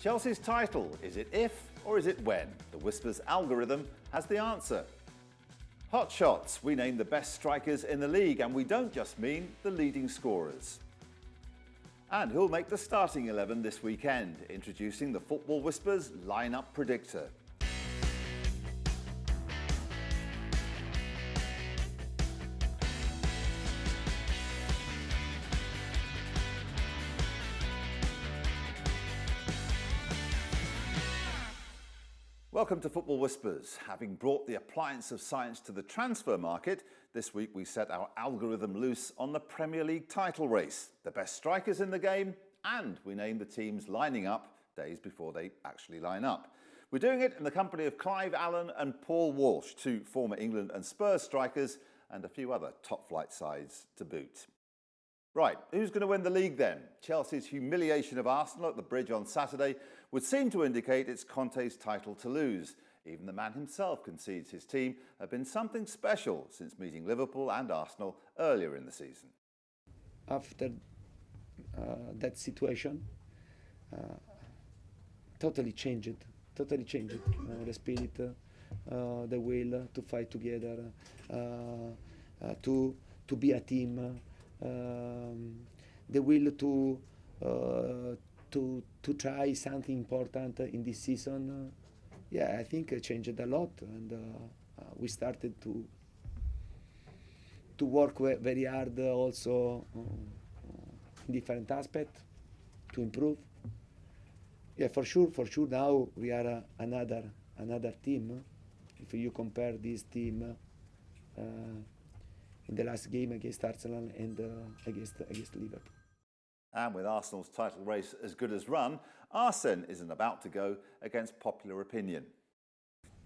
Chelsea's title, is it if or is it when? The Whispers algorithm has the answer. Hot shots, we name the best strikers in the league, and we don't just mean the leading scorers. And who'll make the starting 11 this weekend? Introducing the Football Whispers lineup predictor. Welcome to Football Whispers. Having brought the appliance of science to the transfer market, this week we set our algorithm loose on the Premier League title race, the best strikers in the game, and we named the teams lining up days before they actually line up. We're doing it in the company of Clive Allen and Paul Walsh, two former England and Spurs strikers, and a few other top-flight sides to boot. Right, who's going to win the league then? Chelsea's humiliation of Arsenal at the Bridge on Saturday would seem to indicate it's Conte's title to lose. Even the man himself concedes his team have been something special since meeting Liverpool and Arsenal earlier in the season. After that situation, totally changed the spirit, the will to fight together, to be a team. The will to try something important in this season. I think it changed a lot, and we started to work very hard also in different aspects to improve. For sure now we are another team. If you compare this team in the last game against Arsenal and against Liverpool. And with Arsenal's title race as good as run, Arsene isn't about to go against popular opinion.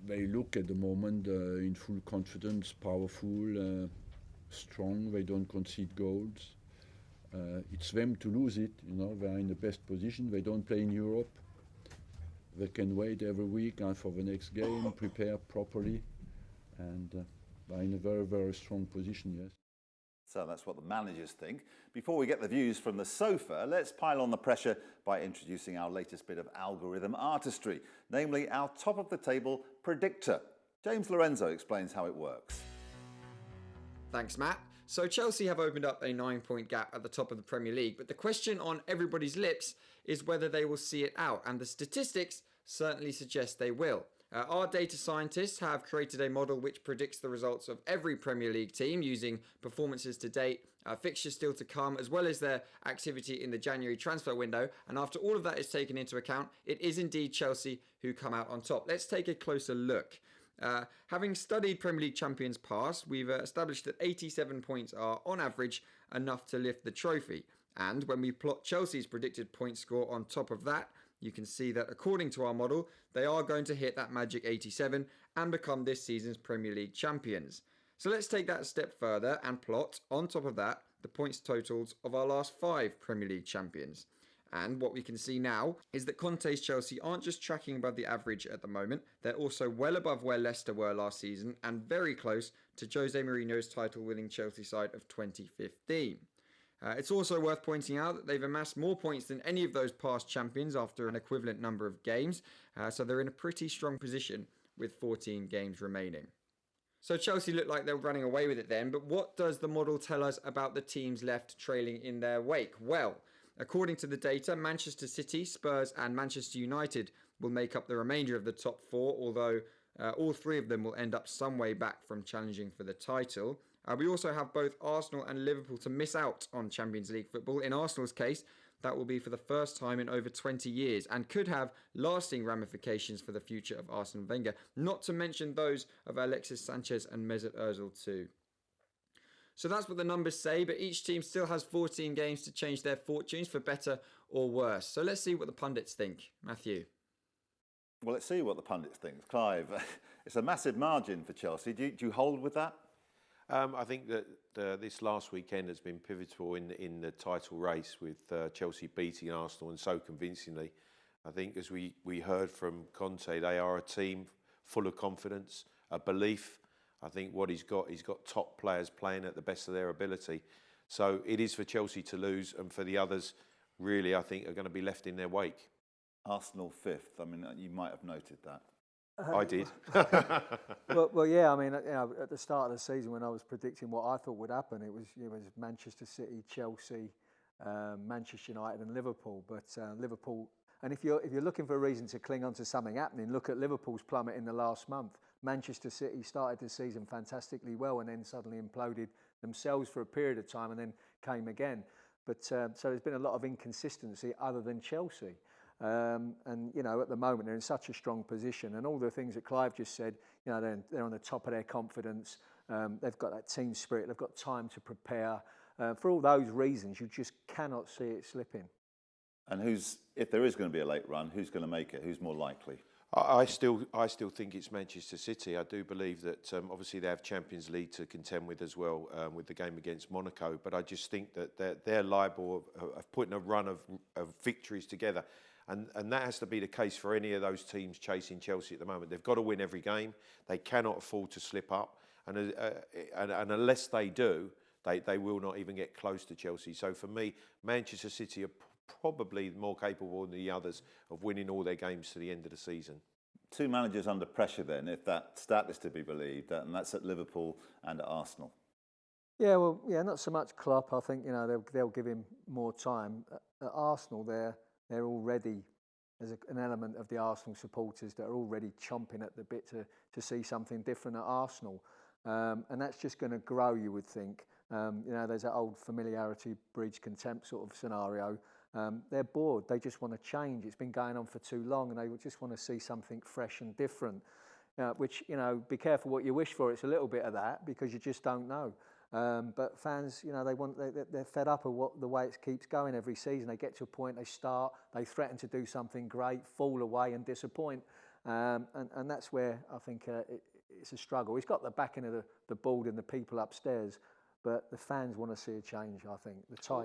They look at the moment in full confidence, powerful, strong. They don't concede goals. It's them to lose it. They are in the best position. They don't play in Europe. They can wait every week for the next game, prepare properly, and they're in a very, very strong position, yes. So that's what the managers think. Before we get the views from the sofa, let's pile on the pressure by introducing our latest bit of algorithm artistry, namely our top-of-the-table predictor. James Lorenzo explains how it works. Thanks, Matt. So Chelsea have opened up a 9-point gap at the top of the Premier League, but the question on everybody's lips is whether they will see it out, and the statistics certainly suggest they will. Our data scientists have created a model which predicts the results of every Premier League team using performances to date, fixtures still to come, as well as their activity in the January transfer window. And after all of that is taken into account, it is indeed Chelsea who come out on top. Let's take a closer look. Having studied Premier League champions past, we've established that 87 points are, on average, enough to lift the trophy. And when we plot Chelsea's predicted point score on top of that, you can see that according to our model, they are going to hit that magic 87 and become this season's Premier League champions. So let's take that a step further and plot, on top of that, the points totals of our last 5 Premier League champions. And what we can see now is that Conte's Chelsea aren't just tracking above the average at the moment, they're also well above where Leicester were last season and very close to Jose Mourinho's title-winning Chelsea side of 2015. It's also worth pointing out that they've amassed more points than any of those past champions after an equivalent number of games, so they're in a pretty strong position with 14 games remaining. So Chelsea look like they're running away with it then, but what does the model tell us about the teams left trailing in their wake? Well, according to the data, Manchester City, Spurs and Manchester United will make up the remainder of the top 4, although all 3 of them will end up some way back from challenging for the title. We also have both Arsenal and Liverpool to miss out on Champions League football. In Arsenal's case, that will be for the first time in over 20 years and could have lasting ramifications for the future of Arsene Wenger, not to mention those of Alexis Sanchez and Mesut Ozil too. So that's what the numbers say, but each team still has 14 games to change their fortunes for better or worse. So let's see what the pundits think. Matthew. Well, let's see what the pundits think. Clive, it's a massive margin for Chelsea. Do you hold with that? I think that this last weekend has been pivotal in the title race with Chelsea beating Arsenal and so convincingly. I think as we heard from Conte, they are a team full of confidence, a belief. I think what he's got top players playing at the best of their ability. So it is for Chelsea to lose, and for the others, really, I think, are going to be left in their wake. Arsenal 5th. I mean, you might have noted that. I did. Well, yeah. I mean, at the start of the season, when I was predicting what I thought would happen, it was Manchester City, Chelsea, Manchester United, and Liverpool. But Liverpool, and if you're looking for a reason to cling on to something happening, look at Liverpool's plummet in the last month. Manchester City started the season fantastically well, and then suddenly imploded themselves for a period of time, and then came again. But so there's been a lot of inconsistency, other than Chelsea. And at the moment they're in such a strong position, and all the things that Clive just said, they're on the top of their confidence. They've got that team spirit. They've got time to prepare. For all those reasons, you just cannot see it slipping. And if there is going to be a late run, who's going to make it? Who's more likely? I still think it's Manchester City. I do believe that obviously they have Champions League to contend with as well, with the game against Monaco. But I just think that they're liable of putting a run of victories together. And that has to be the case for any of those teams chasing Chelsea at the moment. They've got to win every game. They cannot afford to slip up. And unless they do, they will not even get close to Chelsea. So for me, Manchester City are probably more capable than the others of winning all their games to the end of the season. Two managers under pressure then, if that stat is to be believed, and that's at Liverpool and at Arsenal. Yeah, well, not so much Klopp. I think they'll give him more time. At Arsenal, they're already, there's an element of the Arsenal supporters that are already chomping at the bit to see something different at Arsenal, and that's just going to grow, you would think. There's that old familiarity breeds contempt sort of scenario. They're bored. They just want to change. It's been going on for too long, and they just want to see something fresh and different. Which, be careful what you wish for. It's a little bit of that, because you just don't know. But fans, they're fed up of the way it keeps going every season. They get to a point, they threaten to do something great, fall away and disappoint. And that's where I think it's a struggle. He's got the backing of the board and the people upstairs, but the fans want to see a change, I think.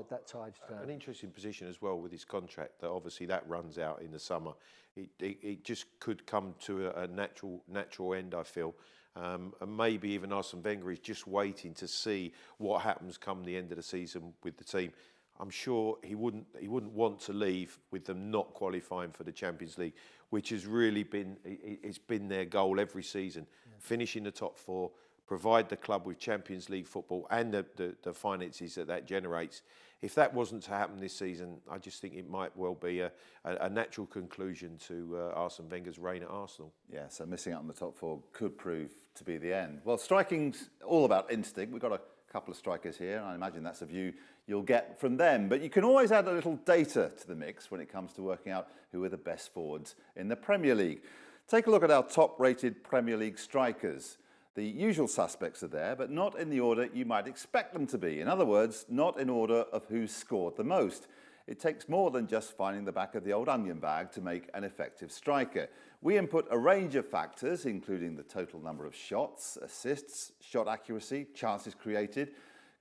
That tide's turned. An interesting position as well with his contract, that obviously that runs out in the summer. It just could come to a natural end, I feel. And maybe even Arsene Wenger is just waiting to see what happens come the end of the season with the team. I'm sure he wouldn't want to leave with them not qualifying for the Champions League, which has really been their goal every season. Yeah. Finish in the top four, provide the club with Champions League football and the finances that generates. If that wasn't to happen this season, I just think it might well be a natural conclusion to Arsene Wenger's reign at Arsenal. Yeah, so missing out on the top four could prove to be the end. Well, striking's all about instinct. We've got a couple of strikers here, and I imagine that's a view you'll get from them. But you can always add a little data to the mix when it comes to working out who are the best forwards in the Premier League. Take a look at our top-rated Premier League strikers. The usual suspects are there, but not in the order you might expect them to be. In other words, not in order of who's scored the most. It takes more than just finding the back of the old onion bag to make an effective striker. We input a range of factors, including the total number of shots, assists, shot accuracy, chances created,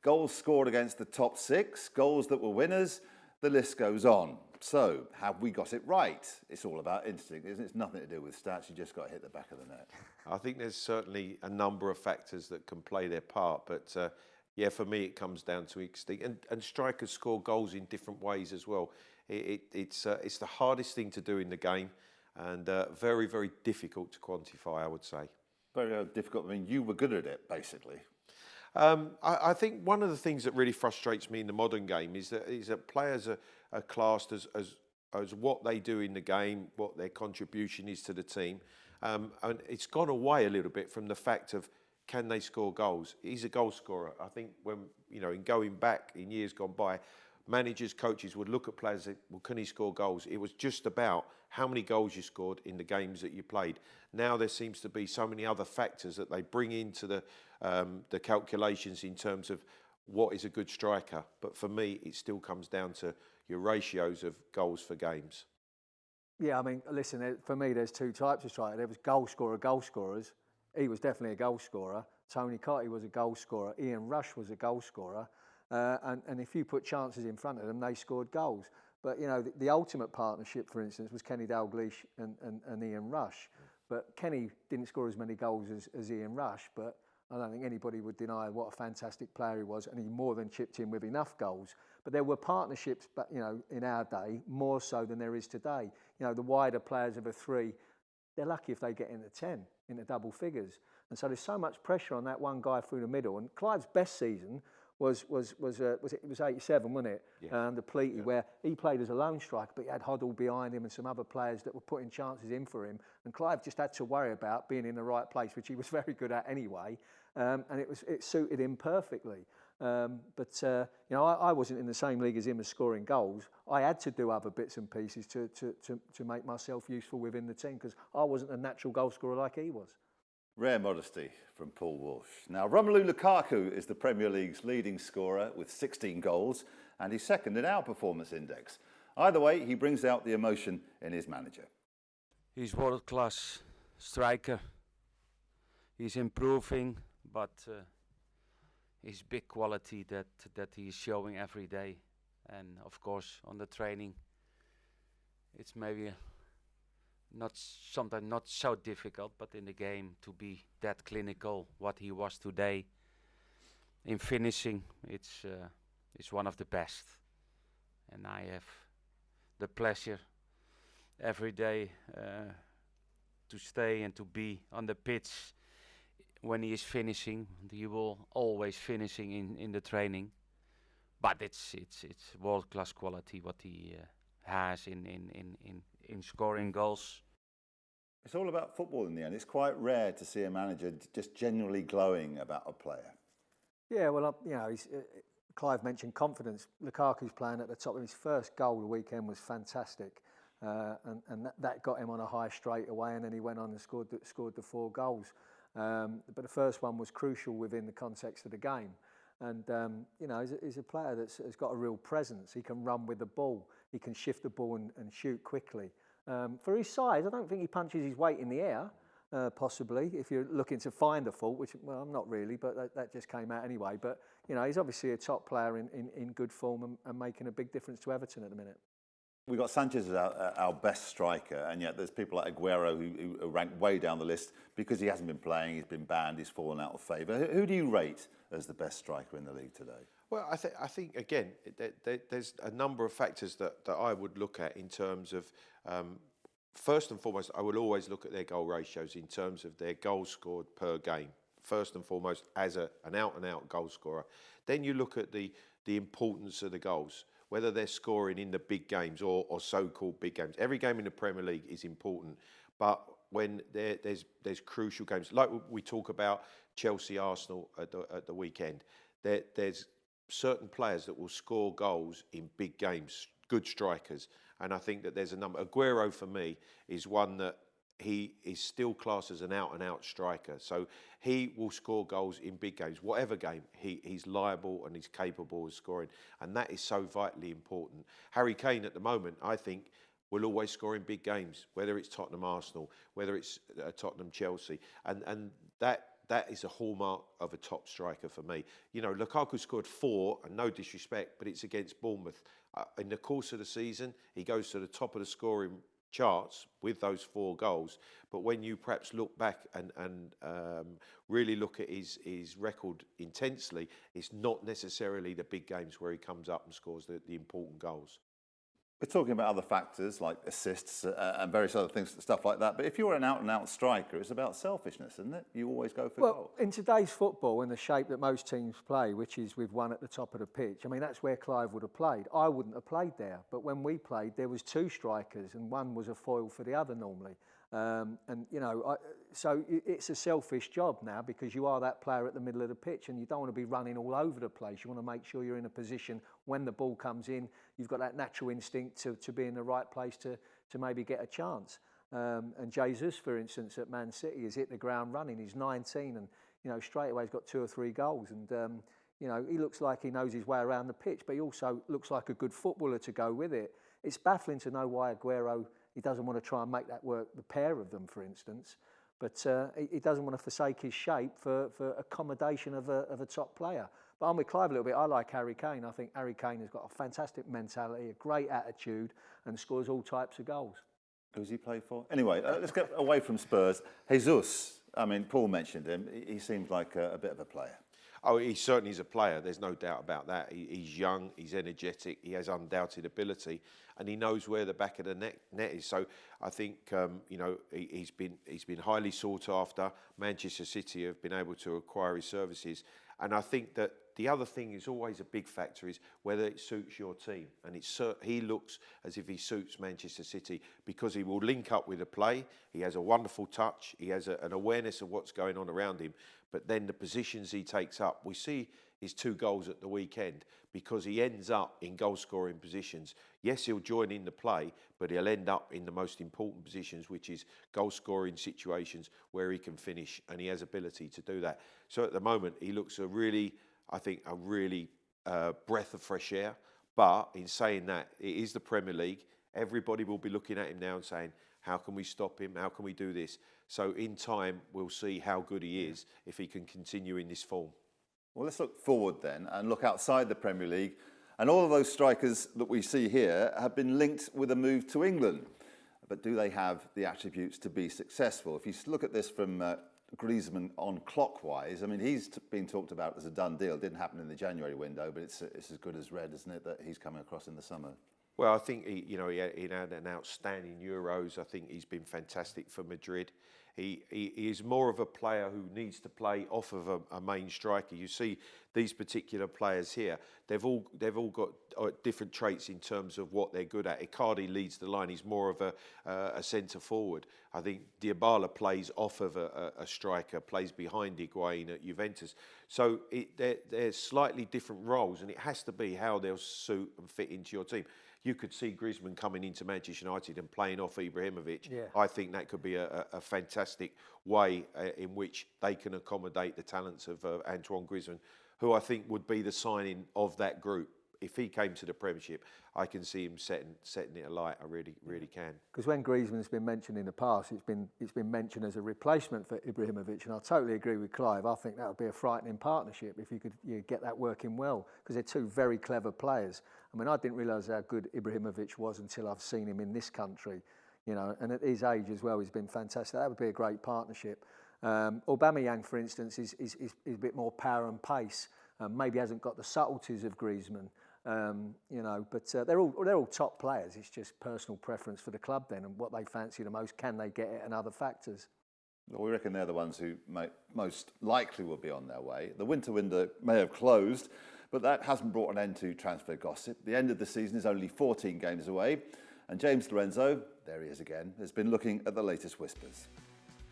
goals scored against the top six, goals that were winners. The list goes on. So, have we got it right? It's all about instinct, isn't it? It's nothing to do with stats. You just got to hit the back of the net. I think there's certainly a number of factors that can play their part, but for me it comes down to instinct. And strikers score goals in different ways as well. It's the hardest thing to do in the game, and very, very difficult to quantify, I would say. Very difficult. I mean, you were good at it, basically. I think one of the things that really frustrates me in the modern game is that players are classed as what they do in the game, what their contribution is to the team. And it's gone away a little bit from the fact of, can they score goals? He's a goal scorer. I think when, in going back in years gone by, managers, coaches would look at players and say, well, can he score goals? It was just about how many goals you scored in the games that you played. Now there seems to be so many other factors that they bring into the calculations in terms of what is a good striker. But for me, it still comes down to your ratios of goals for games. Yeah, I mean, listen, for me, there's two types of striker. There was goal scorers. He was definitely a goal scorer. Tony Cottee was a goal scorer. Ian Rush was a goal scorer. And if you put chances in front of them, they scored goals. But, the ultimate partnership, for instance, was Kenny Dalglish and Ian Rush. But Kenny didn't score as many goals as Ian Rush, but I don't think anybody would deny what a fantastic player he was, and he more than chipped in with enough goals. But there were partnerships, but in our day, more so than there is today. The wider players of a 3, they're lucky if they get into 10, into double figures. And so there's so much pressure on that one guy through the middle. And Clive's best season was 87, wasn't it? Yeah. Depleted, where he played as a lone striker, but he had Hoddle behind him and some other players that were putting chances in for him. And Clive just had to worry about being in the right place, which he was very good at anyway. And it suited him perfectly. I wasn't in the same league as him as scoring goals. I had to do other bits and pieces to make myself useful within the team because I wasn't a natural goal scorer like he was. Rare modesty from Paul Walsh. Now, Romelu Lukaku is the Premier League's leading scorer with 16 goals, and he's second in our performance index. Either way, he brings out the emotion in his manager. He's world-class striker. He's improving, but his big quality that he is showing every day. And of course, on the training, it's maybe sometimes not so difficult, but in the game to be that clinical, what he was today. In finishing, it's one of the best. And I have the pleasure every day to stay and to be on the pitch when he is finishing. He will always finishing in the training, but it's world-class quality what he has in scoring goals. It's all about football in the end. It's quite rare to see a manager just genuinely glowing about a player. Yeah, well, Clive mentioned confidence. Lukaku's playing at the top. His first goal of the weekend was fantastic, and that got him on a high straight away. And then he went on and scored the 4 goals. But the first one was crucial within the context of the game. And he's a player that's got a real presence. He can run with the ball. He can shift the ball and shoot quickly. For his size, I don't think he punches his weight in the air. Possibly, if you're looking to find a fault, which, well, I'm not really, but that just came out anyway. But, he's obviously a top player in good form and making a big difference to Everton at the minute. We've got Sanchez as our best striker, and yet there's people like Aguero who rank way down the list because he hasn't been playing, he's been banned, he's fallen out of favour. Who do you rate as the best striker in the league today? Well, I think again, there's a number of factors that I would look at in terms of... first and foremost, I will always look at their goal ratios in terms of their goals scored per game. First and foremost, as an out-and-out goal scorer. Then you look at the importance of the goals, whether they're scoring in the big games or so-called big games. Every game in the Premier League is important, but when there's crucial games, like we talk about Chelsea, Arsenal at the weekend, there's certain players that will score goals in big games, good strikers. And I think that there's a number. Aguero, for me, is one that he is still classed as an out-and-out striker. So he will score goals in big games. Whatever game, he's liable and he's capable of scoring. And that is so vitally important. Harry Kane, at the moment, I think, will always score in big games, whether it's Tottenham Arsenal, whether it's Tottenham Chelsea. And that is a hallmark of a top striker for me. Lukaku scored 4, and no disrespect, but it's against Bournemouth. In the course of the season, he goes to the top of the scoring charts with those 4 goals. But when you perhaps look back and really look at his record intensely, it's not necessarily the big games where he comes up and scores the important goals. We're talking about other factors like assists and various other things, stuff like that. But if you're an out-and-out striker, it's about selfishness, isn't it? You always go for goal. Well, in today's football, in the shape that most teams play, which is with one at the top of the pitch, that's where Clive would have played. I wouldn't have played there. But when we played, there was 2 strikers and one was a foil for the other normally. So it's a selfish job now because you are that player at the middle of the pitch and you don't want to be running all over the place. You want to make sure you're in a position when the ball comes in, you've got that natural instinct to be in the right place to maybe get a chance. And Jesus, for instance, at Man City has hit the ground running. He's 19 and, straight away he's got 2 or 3 goals. And, he looks like he knows his way around the pitch, but he also looks like a good footballer to go with it. It's baffling to know why Aguero... He doesn't want to try and make that work, the pair of them, for instance. But he doesn't want to forsake his shape for accommodation of a top player. But I'm with Clive a little bit. I like Harry Kane. I think Harry Kane has got a fantastic mentality, a great attitude, and scores all types of goals. Who's he play for? Anyway, let's get away from Spurs. Jesus, Paul mentioned him. He seems like a bit of a player. Oh, he certainly is a player. There's no doubt about that. He's young, he's energetic, he has undoubted ability, and he knows where the back of the net is. So I think he's been highly sought after. Manchester City have been able to acquire his services, and I think that the other thing is always a big factor is whether it suits your team, and he looks as if he suits Manchester City because he will link up with the play. He has a wonderful touch. He has an awareness of what's going on around him. But then the positions he takes up, we see his 2 goals at the weekend because he ends up in goal-scoring positions. Yes, he'll join in the play, but he'll end up in the most important positions, which is goal-scoring situations where he can finish, and he has ability to do that. So at the moment, he looks a really breath of fresh air. But in saying that, it is the Premier League. Everybody will be looking at him now and saying, how can we stop him? How can we do this? So in time, we'll see how good he is if he can continue in this form. Well, let's look forward then and look outside the Premier League. And all of those strikers that we see here have been linked with a move to England. But do they have the attributes to be successful? If you look at this from Griezmann on clockwise, I mean, he's been talked about as a done deal. It didn't happen in the January window, but it's as good as red, isn't it, that he's coming across in the summer? Well, I think he had an outstanding Euros. I think he's been fantastic for Madrid. He is more of a player who needs to play off of a main striker. You see these particular players here; they've all got different traits in terms of what they're good at. Icardi leads the line; he's more of a centre forward. I think Dybala plays off of a striker, plays behind Higuain at Juventus. So they're slightly different roles, and it has to be how they'll suit and fit into your team. You could see Griezmann coming into Manchester United and playing off Ibrahimovic. Yeah. I think that could be a fantastic way in which they can accommodate the talents of Antoine Griezmann, who I think would be the signing of that group. If he came to the Premiership, I can see him setting it alight. I really can. Because when Griezmann's been mentioned in the past, it's been mentioned as a replacement for Ibrahimovic, and I totally agree with Clive. I think that would be a frightening partnership if you could get that working well, because they're 2 very clever players. I mean, I didn't realise how good Ibrahimovic was until I've seen him in this country, and at his age as well, he's been fantastic. That would be a great partnership. Aubameyang, for instance, is a bit more power and pace. Maybe hasn't got the subtleties of Griezmann. But they're all top players. It's just personal preference for the club then, and what they fancy the most. Can they get it, and other factors. Well, we reckon they're the ones who most likely will be on their way. The winter window may have closed, but that hasn't brought an end to transfer gossip. The end of the season is only 14 games away, and James Lorenzo, there he is again, has been looking at the latest whispers.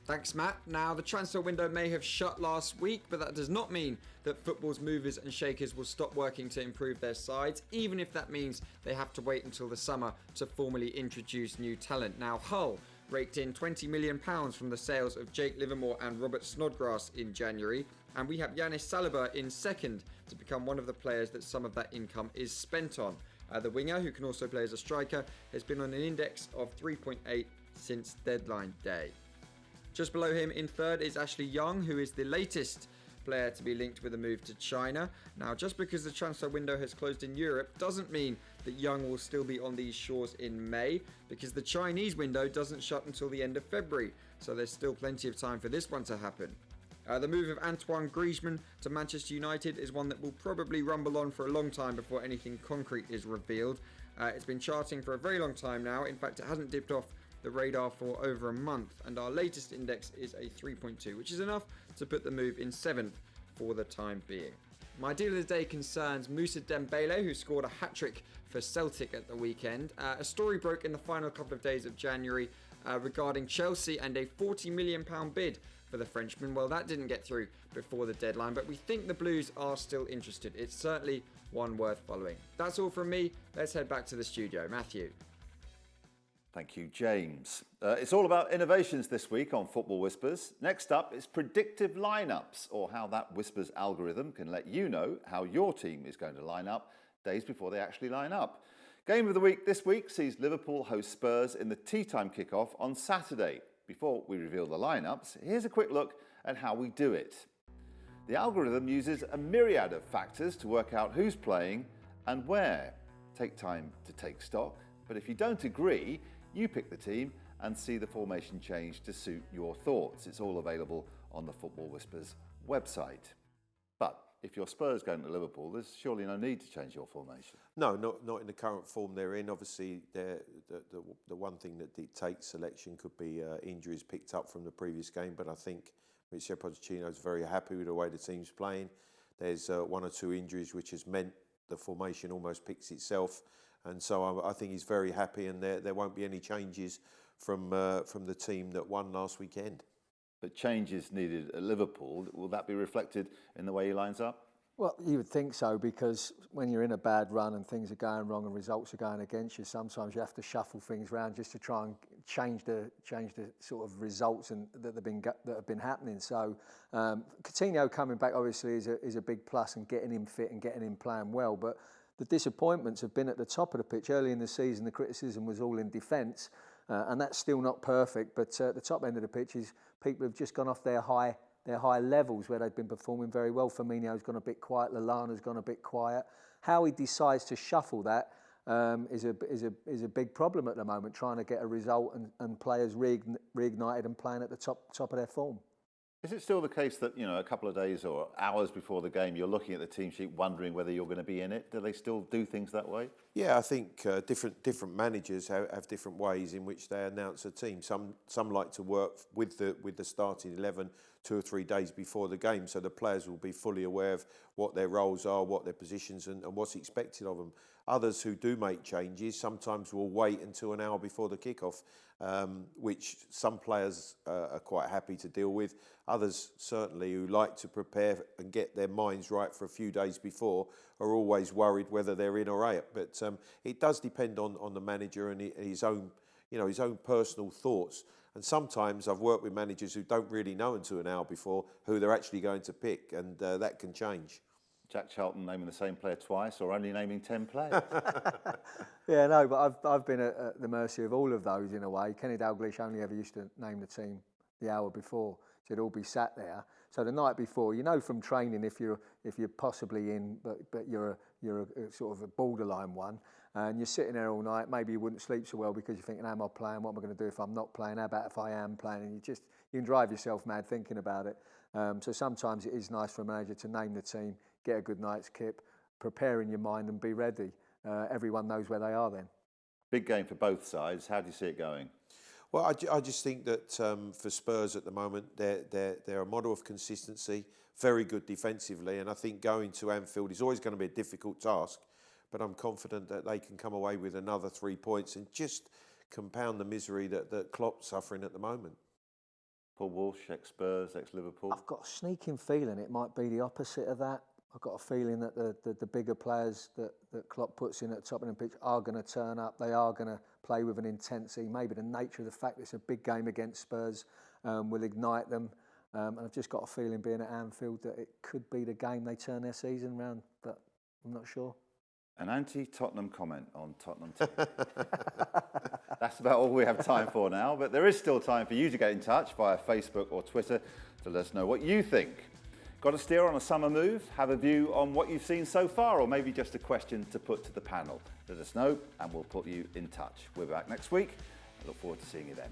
Thanks, Matt. Now, the transfer window may have shut last week, but that does not mean that football's movers and shakers will stop working to improve their sides, even if that means they have to wait until the summer to formally introduce new talent. Now, Hull raked in £20 million from the sales of Jake Livermore and Robert Snodgrass in January, and we have Yanis Saliba in second to become one of the players that some of that income is spent on. The winger, who can also play as a striker, has been on an index of 3.8 since deadline day. Just below him in third is Ashley Young, who is the latest player to be linked with a move to China. Now, just because the transfer window has closed in Europe doesn't mean that Young will still be on these shores in May, because the Chinese window doesn't shut until the end of February, so there's still plenty of time for this one to happen. The move of Antoine Griezmann to Manchester United is one that will probably rumble on for a long time before anything concrete is revealed. It's been charting for a very long time now. In fact, it hasn't dipped off the radar for over a month, and our latest index is a 3.2, which is enough to put the move in 7th for the time being. My deal of the day concerns Moussa Dembele, who scored a hat-trick for Celtic at the weekend. A story broke in the final couple of days of January regarding Chelsea and a £40 million bid for the Frenchman. Well, that didn't get through before the deadline, but we think the Blues are still interested. It's certainly one worth following. That's all from me. Let's head back to the studio. Matthew. Thank you, James. It's all about innovations this week on Football Whispers. Next up is predictive lineups, or how that Whispers algorithm can let you know how your team is going to line up days before they actually line up. Game of the week this week sees Liverpool host Spurs in the tea time kickoff on Saturday. Before we reveal the lineups, here's a quick look at how we do it. The algorithm uses a myriad of factors to work out who's playing and where. Take time to take stock, but if you don't agree, you pick the team and see the formation change to suit your thoughts. It's all available on the Football Whispers website. But if you're Spurs going to Liverpool, there's surely no need to change your formation. No, not in the current form they're in. Obviously, the one thing that dictates selection could be injuries picked up from the previous game. But I think Mauricio Pochettino is very happy with the way the team's playing. There's one or two injuries which has meant the formation almost picks itself. And so I think he's very happy, and there won't be any changes from the team that won last weekend. But changes needed at Liverpool, will that be reflected in the way he lines up? Well, you would think so, because when you're in a bad run and things are going wrong and results are going against you, sometimes you have to shuffle things around just to try and change the sort of results that have been happening. So Coutinho coming back obviously is a big plus, and getting him fit and getting him playing well. But the disappointments have been at the top of the pitch. Early in the season, the criticism was all in defence, and that's still not perfect. But at the top end of the pitch is people have just gone off their high levels where they've been performing very well. Firmino's gone a bit quiet. Lallana's gone a bit quiet. How he decides to shuffle that is a big problem at the moment, trying to get a result and players reignited and playing at the top of their form. Is it still the case that, a couple of days or hours before the game, you're looking at the team sheet wondering whether you're going to be in it? Do they still do things that way? Yeah, I think different managers have different ways in which they announce a team. Some like to work with the starting 11 2 or 3 days before the game, so the players will be fully aware of what their roles are, what their positions, and what's expected of them. Others who do make changes sometimes will wait until an hour before the kickoff, which some players are quite happy to deal with. Others, certainly, who like to prepare and get their minds right for a few days before, are always worried whether they're in or out. But it does depend on the manager and his own personal thoughts. And sometimes I've worked with managers who don't really know until an hour before who they're actually going to pick, and that can change. Jack Charlton naming the same player twice, or only naming 10 players? Yeah, no, but I've been at the mercy of all of those in a way. Kenny Dalglish only ever used to name the team the hour before, so it'd all be sat there. So the night before, from training if you're possibly in, but you're a sort of a borderline one, and you're sitting there all night. Maybe you wouldn't sleep so well because you're thinking, am I playing? What am I going to do if I'm not playing? How about if I am playing? And you can drive yourself mad thinking about it. So sometimes it is nice for a manager to name the team, get a good night's kip, prepare in your mind and be ready. Everyone knows where they are then. Big game for both sides. How do you see it going? Well, I just think that for Spurs at the moment, they're a model of consistency, very good defensively, and I think going to Anfield is always going to be a difficult task, but I'm confident that they can come away with another 3 points and just compound the misery that Klopp's suffering at the moment. Paul Walsh, ex-Spurs, ex-Liverpool. I've got a sneaking feeling it might be the opposite of that. I've got a feeling that the bigger players that Klopp puts in at the top of the pitch are going to turn up. They are going to play with an intensity. Maybe the nature of the fact that it's a big game against Spurs will ignite them. And I've just got a feeling, being at Anfield, that it could be the game they turn their season round, but I'm not sure. An anti-Tottenham comment on Tottenham team. That's about all we have time for now, but there is still time for you to get in touch via Facebook or Twitter to let us know what you think. Got a steer on a summer move? Have a view on what you've seen so far, or maybe just a question to put to the panel? Let us know and we'll put you in touch. We're back next week. I look forward to seeing you then.